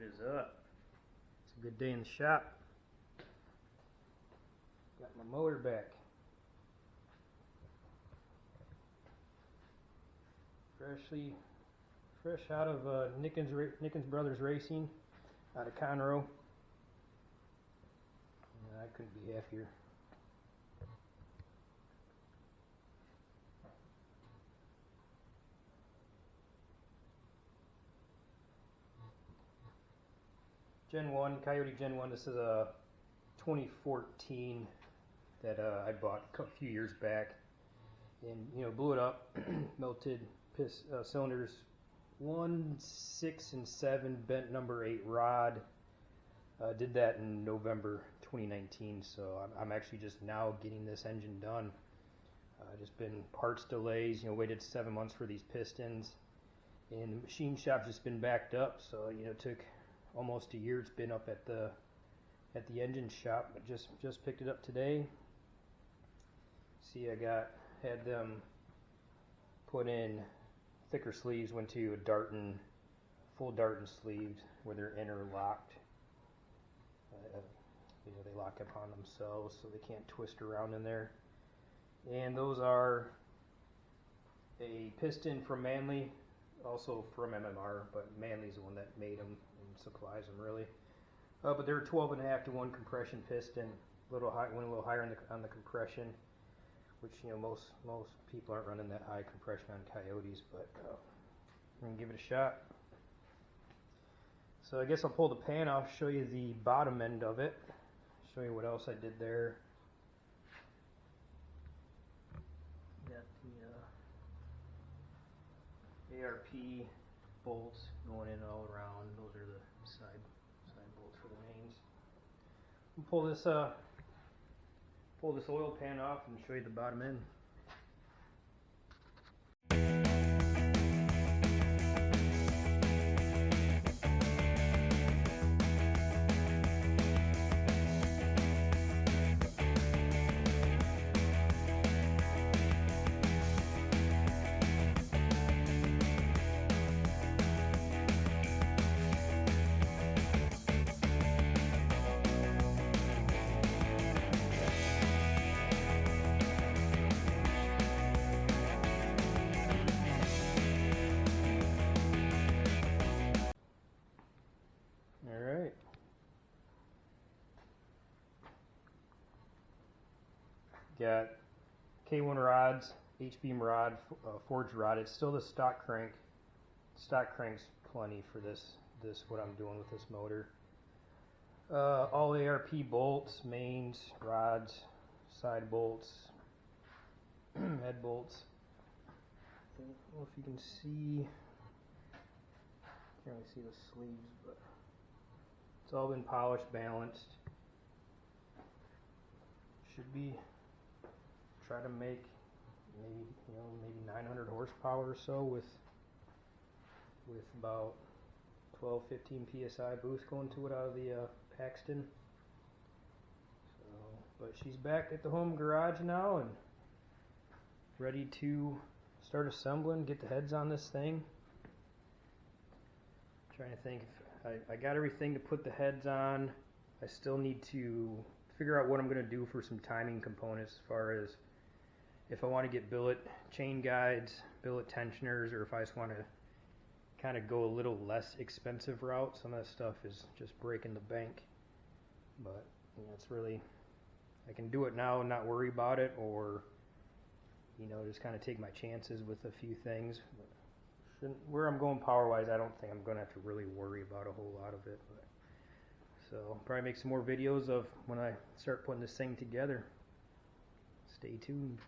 is up? It's a good day in the shop. Got my motor back. Fresh out of Nicken's Brothers Racing out of Conroe. And I couldn't be happier. Gen 1, Coyote Gen 1, this is a 2014 that I bought a few years back, and blew it up, melted cylinders 1, 6, and 7, bent number 8 rod. Did that in November 2019, so I'm actually just now getting this engine done. Just been parts delays, waited 7 months for these pistons, and the machine shop's just been backed up, so it took almost a year. It's been up at the engine shop, but just picked it up today. See, I had them put in thicker sleeves, went to a Darton, full Darton sleeves where they're interlocked. They lock up on themselves so they can't twist around in there. And those are a piston from Manley, also from MMR, but Manley's the one that made them and supplies them really. But they're 12.5 to 1 compression piston, went a little higher on the compression, which most people aren't running that high compression on Coyotes, but we're gonna give it a shot. So I guess I'll pull the pan off, show you the bottom end of it, show you what else I did there. Got the ARP bolts going in all around. Those are the side bolts for the mains. I'll pull this oil pan off and show you the bottom end. Alright. Got K1 rods, H-beam rod, forged rod. It's still the stock crank. Stock crank's plenty for this what I'm doing with this motor. All ARP bolts, mains, rods, side bolts, head bolts. I don't know if you can see. Can't really see the sleeves, but it's all been polished, balanced. Should be try to make maybe 900 horsepower or so with about 12-15 psi boost going to it out of the Paxton. So, but she's back at the home garage now and ready to start assembling, get the heads on this thing. Trying to think if I got everything to put the heads on. I still need to figure out what I'm going to do for some timing components, as far as if I want to get billet chain guides, billet tensioners, or if I just want to kind of go a little less expensive route. Some of that stuff is just breaking the bank, but it's really, I can do it now and not worry about it, or just kind of take my chances with a few things. Where I'm going power wise, I don't think I'm going to have to really worry about a whole lot of it. But, so I'll probably make some more videos of when I start putting this thing together. Stay tuned.